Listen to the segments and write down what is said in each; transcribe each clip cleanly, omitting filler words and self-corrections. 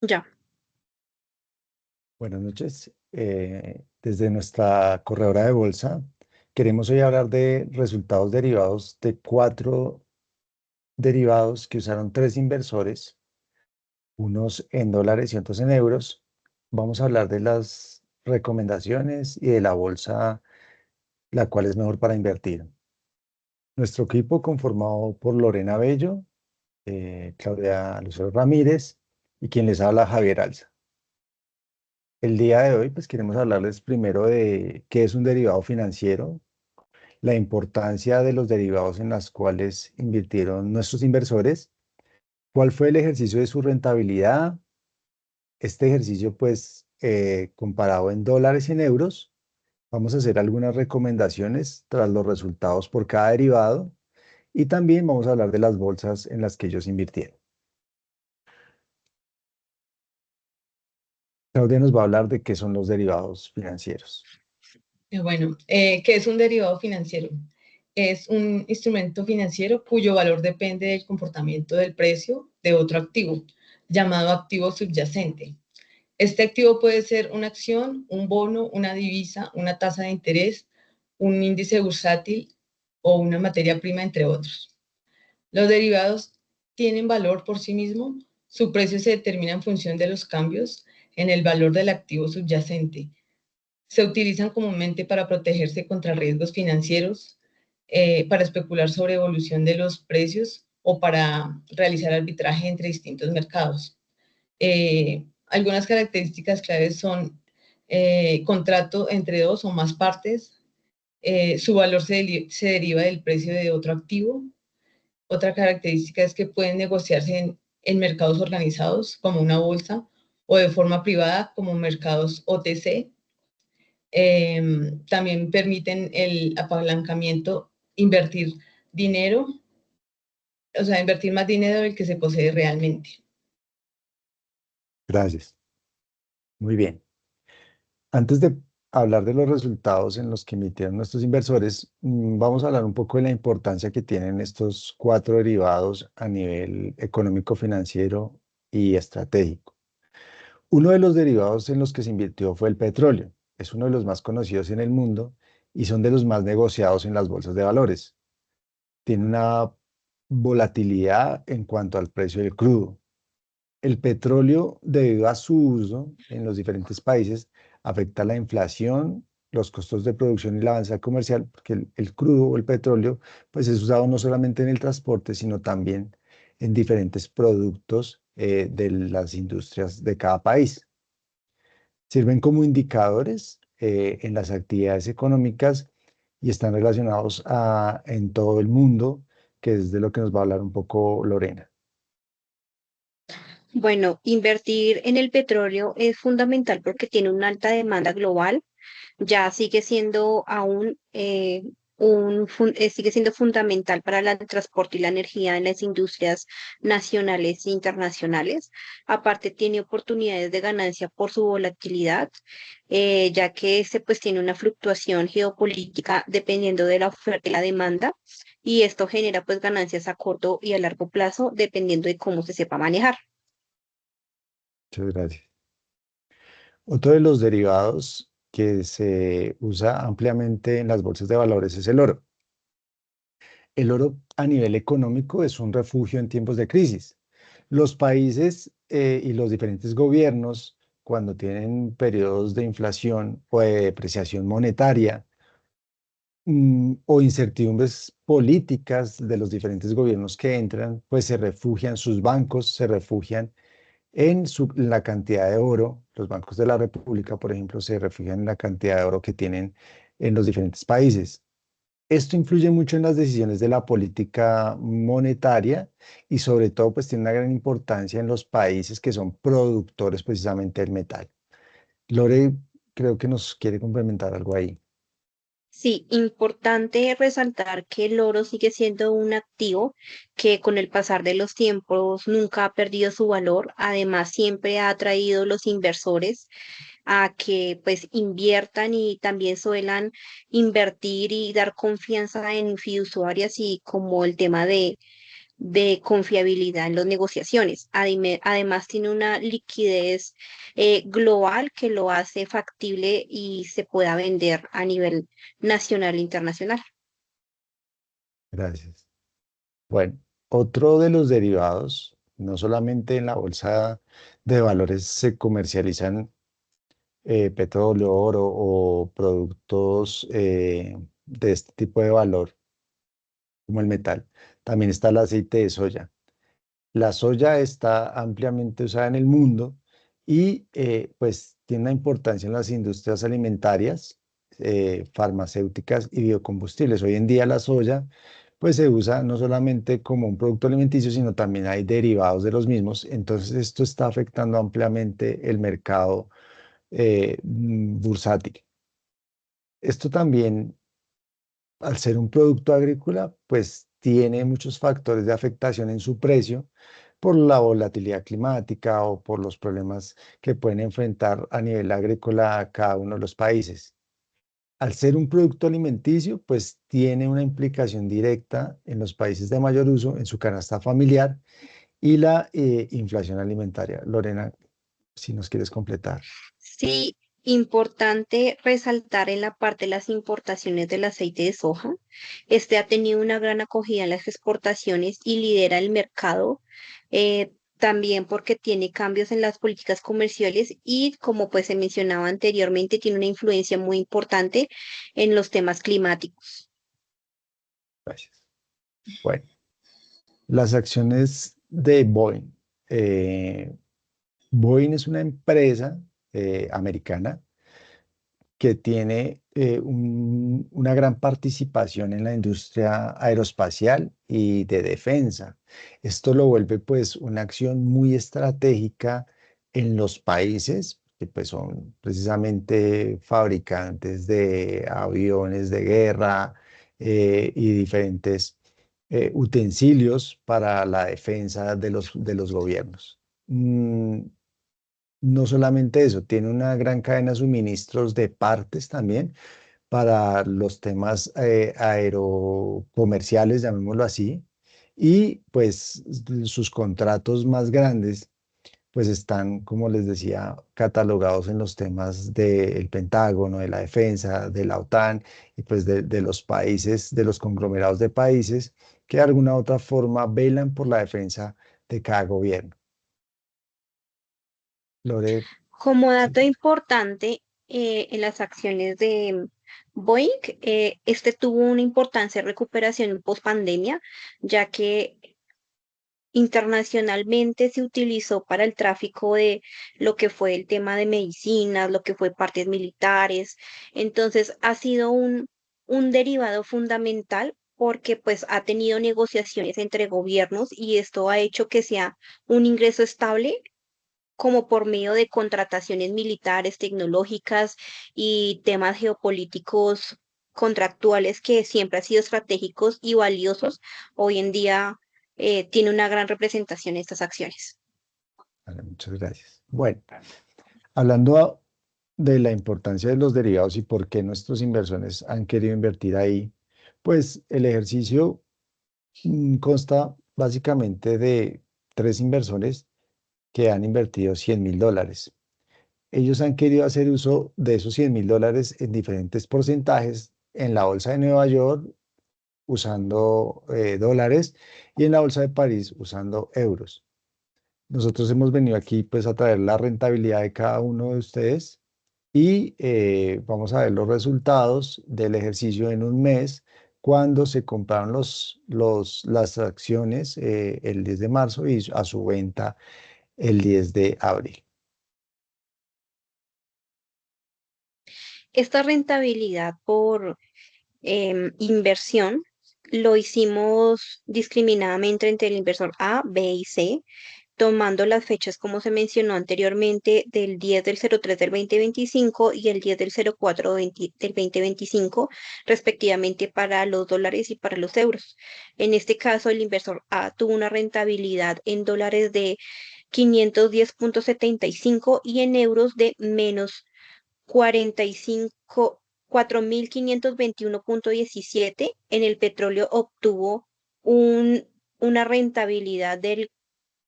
Ya. Buenas noches. Desde nuestra corredora de bolsa, queremos hoy hablar de resultados derivados de cuatro derivados que usaron tres inversores, unos en dólares y otros en euros. Vamos a hablar de las recomendaciones y de la bolsa, la cual es mejor para invertir. Nuestro equipo, conformado por Lorena Bello, Claudia Lucero Ramírez y quien les habla, Javier Alza. El día de hoy, pues queremos hablarles primero de qué es un derivado financiero, la importancia de los derivados en las cuales invirtieron nuestros inversores, cuál fue el ejercicio de su rentabilidad, este ejercicio pues comparado en dólares y en euros. Vamos a hacer algunas recomendaciones tras los resultados por cada derivado y también vamos a hablar de las bolsas en las que ellos invirtieron. Claudia nos va a hablar de qué son los derivados financieros. ¿Qué es un derivado financiero? Es un instrumento financiero cuyo valor depende del comportamiento del precio de otro activo, llamado activo subyacente. Este activo puede ser una acción, un bono, una divisa, una tasa de interés, un índice bursátil o una materia prima, entre otros. Los derivados tienen valor por sí mismo. Su precio se determina en función de los cambios en el valor del activo subyacente. Se utilizan comúnmente para protegerse contra riesgos financieros, para especular sobre evolución de los precios o para realizar arbitraje entre distintos mercados. Algunas características claves son contrato entre dos o más partes, su valor se deriva del precio de otro activo. Otra característica es que pueden negociarse en mercados organizados como una bolsa o de forma privada como mercados OTC. También permiten el apalancamiento, invertir dinero, o sea, invertir más dinero del que se posee realmente. Gracias. Muy bien. Antes de hablar de los resultados en los que emitieron nuestros inversores, vamos a hablar un poco de la importancia que tienen estos cuatro derivados a nivel económico, financiero y estratégico. Uno de los derivados en los que se invirtió fue el petróleo. Es uno de los más conocidos en el mundo y son de los más negociados en las bolsas de valores. Tiene una volatilidad en cuanto al precio del crudo. El petróleo, debido a su uso en los diferentes países, afecta la inflación, los costos de producción y la balanza comercial, porque el crudo o el petróleo, pues es usado no solamente en el transporte, sino también en diferentes productos de las industrias de cada país. Sirven como indicadores en las actividades económicas y están relacionados en todo el mundo, que es de lo que nos va a hablar un poco Lorena. Bueno, invertir en el petróleo es fundamental porque tiene una alta demanda global. Ya sigue siendo aún sigue siendo fundamental para el transporte y la energía en las industrias nacionales e internacionales. Aparte, tiene oportunidades de ganancia por su volatilidad, ya que pues tiene una fluctuación geopolítica dependiendo de la oferta y la demanda. Y esto genera pues ganancias a corto y a largo plazo dependiendo de cómo se sepa manejar. Muchas gracias. Otro de los derivados que se usa ampliamente en las bolsas de valores es el oro. El oro a nivel económico es un refugio en tiempos de crisis. Los países y los diferentes gobiernos, cuando tienen periodos de inflación o de depreciación monetaria, o incertidumbres políticas de los diferentes gobiernos que entran, pues se refugian, sus bancos se refugian en la cantidad de oro. Los bancos de la República, por ejemplo, se refugian en la cantidad de oro que tienen en los diferentes países. Esto influye mucho en las decisiones de la política monetaria y sobre todo pues tiene una gran importancia en los países que son productores precisamente del metal. Lore, creo que nos quiere complementar algo ahí. Sí, importante resaltar que el oro sigue siendo un activo que con el pasar de los tiempos nunca ha perdido su valor. Además, siempre ha atraído los inversores a que pues inviertan y también suelan invertir y dar confianza en fiduciarias y como el tema de confiabilidad en las negociaciones. Además, tiene una liquidez global que lo hace factible y se pueda vender a nivel nacional e internacional. Gracias. Bueno, otro de los derivados, no solamente en la bolsa de valores se comercializan petróleo, oro o productos de este tipo de valor, como el metal, también está el aceite de soya. La soya está ampliamente usada en el mundo y pues tiene una importancia en las industrias alimentarias, farmacéuticas y biocombustibles. Hoy en día la soya pues se usa no solamente como un producto alimenticio, sino también hay derivados de los mismos. Entonces esto está afectando ampliamente el mercado bursátil. Esto también, al ser un producto agrícola, pues tiene muchos factores de afectación en su precio por la volatilidad climática o por los problemas que pueden enfrentar a nivel agrícola cada uno de los países. Al ser un producto alimenticio, pues tiene una implicación directa en los países de mayor uso, en su canasta familiar y la inflación alimentaria. Lorena, si nos quieres completar. Sí, importante resaltar en la parte de las importaciones del aceite de soja. Este ha tenido una gran acogida en las exportaciones y lidera el mercado, también porque tiene cambios en las políticas comerciales y, como pues se mencionaba anteriormente, tiene una influencia muy importante en los temas climáticos. Gracias. Bueno, las acciones de Boeing. Eh, Boeing es una empresa americana que tiene una gran participación en la industria aeroespacial y de defensa. Esto lo vuelve pues una acción muy estratégica en los países que pues son precisamente fabricantes de aviones de guerra y diferentes utensilios para la defensa de los gobiernos. No solamente eso, tiene una gran cadena de suministros de partes también para los temas aerocomerciales, llamémoslo así, y pues sus contratos más grandes pues están, como les decía, catalogados en los temas del Pentágono, de la defensa, de la OTAN y pues de los países, de los conglomerados de países que de alguna u otra forma velan por la defensa de cada gobierno. Lore, Como sí. dato importante, en las acciones de Boeing, este tuvo una importante recuperación en pospandemia, ya que internacionalmente se utilizó para el tráfico de lo que fue el tema de medicinas, lo que fue partes militares. Entonces, ha sido un derivado fundamental porque pues ha tenido negociaciones entre gobiernos y esto ha hecho que sea un ingreso estable como por medio de contrataciones militares, tecnológicas y temas geopolíticos contractuales que siempre han sido estratégicos y valiosos. Hoy en día tiene una gran representación en estas acciones. Vale, muchas gracias. Bueno, hablando de la importancia de los derivados y por qué nuestros inversores han querido invertir ahí, pues el ejercicio consta básicamente de tres inversores que han invertido $100.000. Ellos han querido hacer uso de esos $100.000 en diferentes porcentajes en la bolsa de Nueva York usando dólares y en la bolsa de París usando euros. Nosotros hemos venido aquí pues a traer la rentabilidad de cada uno de ustedes y vamos a ver los resultados del ejercicio en un mes cuando se compraron las acciones el 10 de marzo y a su venta el 10 de abril. Esta rentabilidad por inversión lo hicimos discriminadamente entre el inversor A, B y C, tomando las fechas como se mencionó anteriormente del 10 del 03 del 2025 y el 10 del 04 del 2025, respectivamente para los dólares y para los euros. En este caso, el inversor A tuvo una rentabilidad en dólares de 510,75 y en euros de menos 45, 4.521,17. En el petróleo obtuvo un una rentabilidad del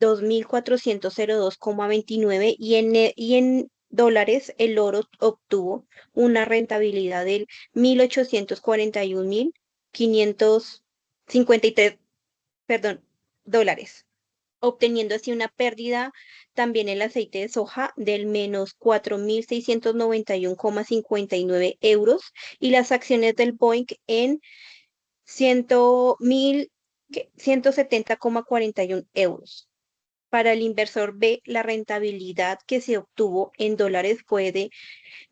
2.402,29 y en dólares el oro obtuvo una rentabilidad del 1.841.553, perdón, dólares, obteniendo así una pérdida también el aceite de soja del menos 4.691,59 euros y las acciones del Boeing en 170,41 euros. Para el inversor B, la rentabilidad que se obtuvo en dólares fue de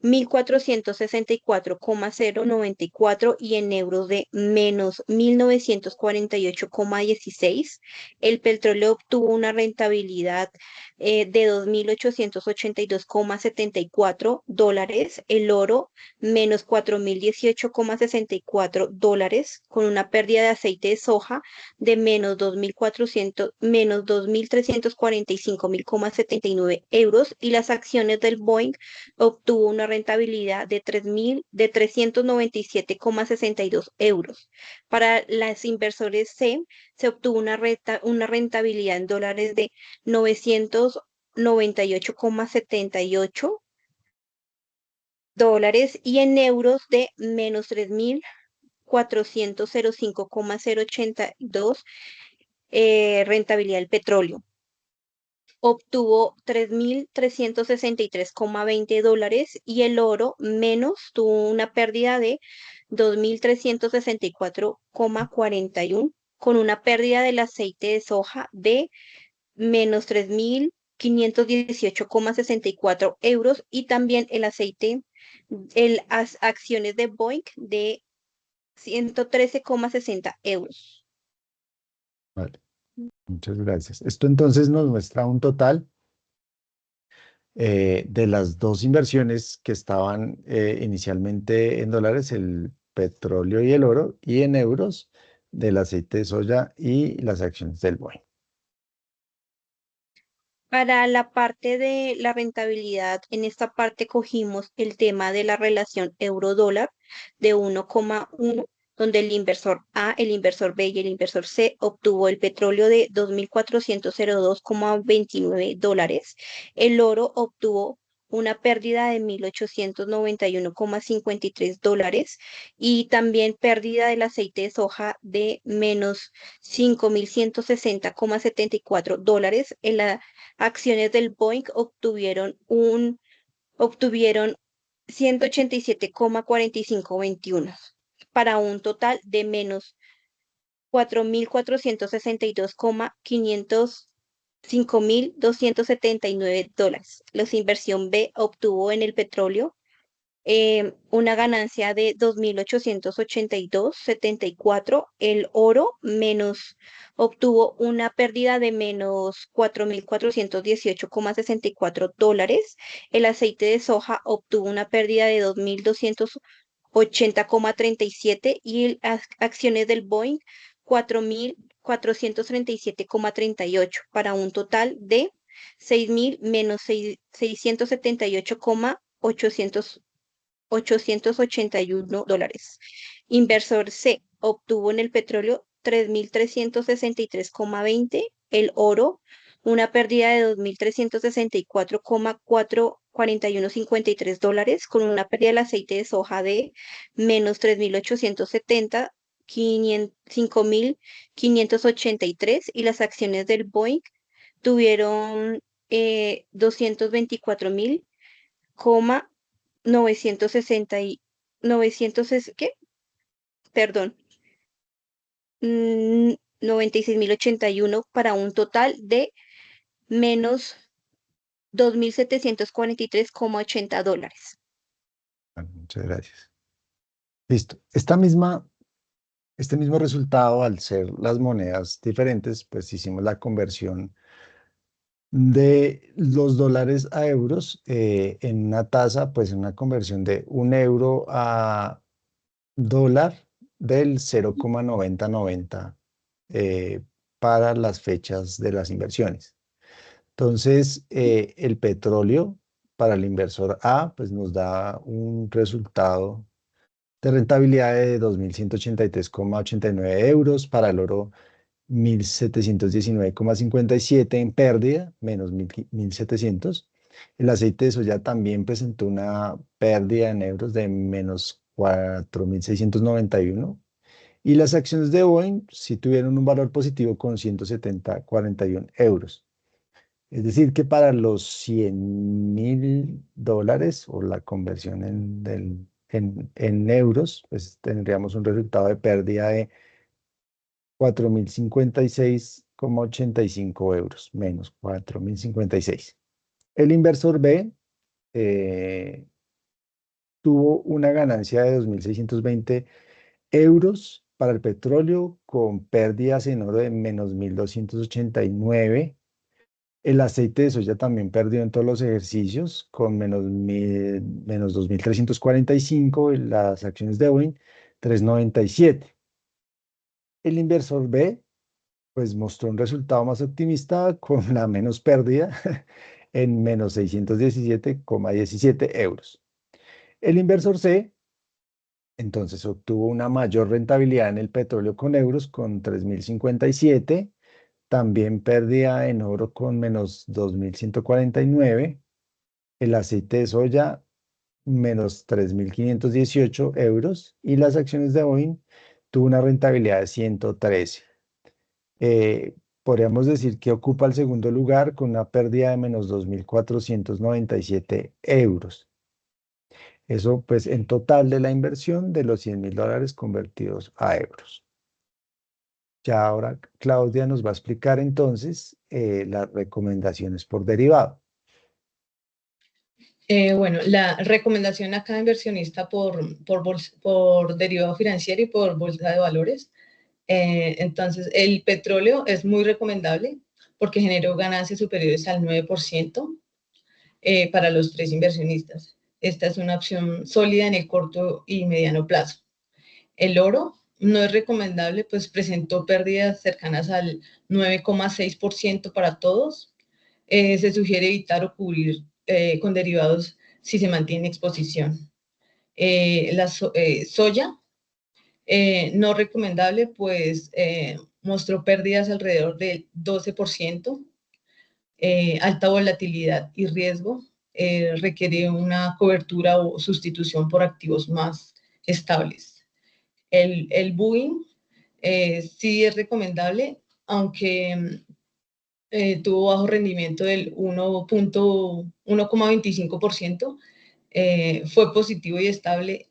1.464,094 y en euros de menos 1.948,16. El petróleo obtuvo una rentabilidad de 2.882,74 dólares. El oro menos 4.018,64 dólares con una pérdida de aceite de soja de menos 2.345.079 euros y las acciones del Boeing obtuvo una rentabilidad de 397,62 euros. Para los inversores C, se obtuvo una rentabilidad en dólares de 998,78 dólares y en euros de menos 3.405,082 rentabilidad del petróleo. Obtuvo 3.363,20 dólares y el oro menos tuvo una pérdida de 2.364,41 con una pérdida del aceite de soja de menos 3.518,64 euros y también el aceite, acciones de Boeing de 113,60 euros. Vale, muchas gracias. Esto entonces nos muestra un total de las dos inversiones que estaban inicialmente en dólares, el petróleo y el oro, y en euros del aceite de soya y las acciones del Boeing. Para la parte de la rentabilidad, en esta parte cogimos el tema de la relación euro-dólar de 1,1, donde el inversor A, el inversor B y el inversor C obtuvo el petróleo de 2.402,29 dólares. El oro obtuvo una pérdida de 1.891,53 dólares y también pérdida del aceite de soja de menos 5.160,74 dólares. En la acciones del Boeing obtuvieron 187,4521 para un total de menos 4.462,505.279 dólares. La inversión B obtuvo en el petróleo una ganancia de 2.882,74. El oro menos obtuvo una pérdida de menos 4.418,64 dólares. El aceite de soja obtuvo una pérdida de 2.280,37 y las acciones del Boeing 4.437,38 para un total de 6.000 menos 678,881 dólares. Inversor C obtuvo en el petróleo 3.363,20, el oro una pérdida de 2.364,44153 dólares, con una pérdida del aceite de soja de menos 3.870, 5.583 y las acciones del Boeing tuvieron 224.000, 960 y 900 ¿qué? Perdón, 96.081 para un total de menos 2.743,80 dólares. Bueno, muchas gracias. Listo. Este mismo resultado, al ser las monedas diferentes, pues hicimos la conversión de los dólares a euros en una tasa, pues en una conversión de 1 euro a dólar del 0,9090 para las fechas de las inversiones. Entonces, el petróleo para el inversor A, pues nos da un resultado de rentabilidad de 2.183,89 euros, para el oro 1.719,57 en pérdida, menos 1.700. El aceite de soya también presentó una pérdida en euros de menos 4.691. Y las acciones de Boeing sí tuvieron un valor positivo con 170,41 euros. Es decir, que para los $100.000 o la conversión en euros, pues tendríamos un resultado de pérdida de 4.056,85 euros, menos 4.056. El inversor B tuvo una ganancia de 2.620 euros para el petróleo, con pérdidas en oro de menos 1.289. El aceite de soya también perdió en todos los ejercicios, con menos 2.345. Las acciones de Boeing, 397. El inversor B pues mostró un resultado más optimista, con la menos pérdida en menos 617,17 euros. El inversor C entonces obtuvo una mayor rentabilidad en el petróleo con euros, con 3.057. También pérdida en oro con menos 2.149. El aceite de soya, menos 3.518 euros. Y las acciones de Boeing tuvo una rentabilidad de 113. Podríamos decir que ocupa el segundo lugar con una pérdida de menos 2.497 euros. Eso pues en total de la inversión de los $100.000 convertidos a euros. Ya ahora Claudia nos va a explicar entonces las recomendaciones por derivado. Bueno, la recomendación a cada inversionista por derivado financiero y por bolsa de valores. Entonces, el petróleo es muy recomendable porque generó ganancias superiores al 9% para los tres inversionistas. Esta es una opción sólida en el corto y mediano plazo. El oro no es recomendable, pues presentó pérdidas cercanas al 9,6% para todos. Se sugiere evitar o cubrir con derivados si se mantiene exposición. Soya, no recomendable, pues mostró pérdidas alrededor del 12%, alta volatilidad y riesgo, requiere una cobertura o sustitución por activos más estables. El Boeing sí es recomendable, aunque tuvo bajo rendimiento del 1,25%, fue positivo y estable,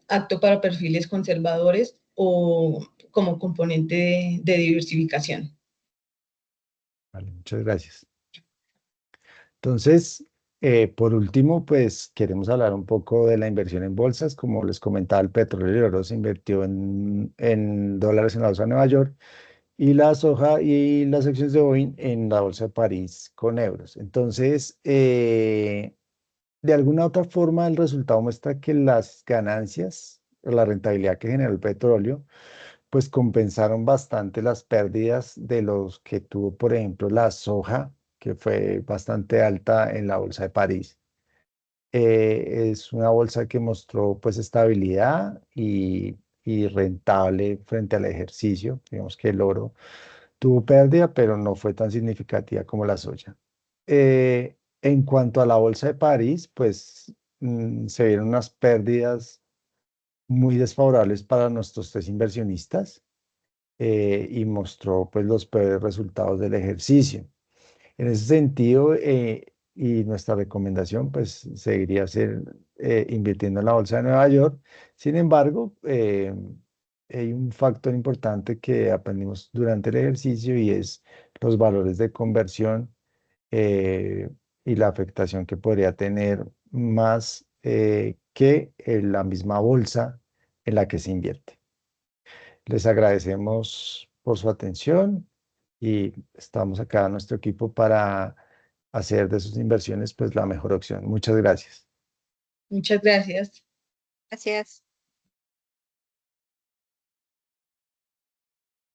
apto para perfiles conservadores o como componente de diversificación. Vale, muchas gracias. Entonces, por último, pues queremos hablar un poco de la inversión en bolsas. Como les comentaba, el petróleo y el oro se invirtió en dólares en la bolsa de Nueva York, y la soja y las acciones de Boeing en la bolsa de París con euros. Entonces, de alguna otra forma, el resultado muestra que las ganancias, o la rentabilidad que generó el petróleo, pues compensaron bastante las pérdidas de los que tuvo, por ejemplo, la soja, que fue bastante alta en la bolsa de París. Es una bolsa que mostró pues estabilidad y rentable frente al ejercicio. Digamos que el oro tuvo pérdida, pero no fue tan significativa como la soya. En cuanto a la bolsa de París, pues se vieron unas pérdidas muy desfavorables para nuestros tres inversionistas, y mostró pues los peores resultados del ejercicio. En ese sentido, y nuestra recomendación pues seguiría ser invirtiendo en la bolsa de Nueva York. Sin embargo, hay un factor importante que aprendimos durante el ejercicio, y es los valores de conversión, y la afectación que podría tener más que en la misma bolsa en la que se invierte. Les agradecemos por su atención, y estamos acá, nuestro equipo, para hacer de sus inversiones pues la mejor opción. Muchas gracias. Muchas gracias. Gracias.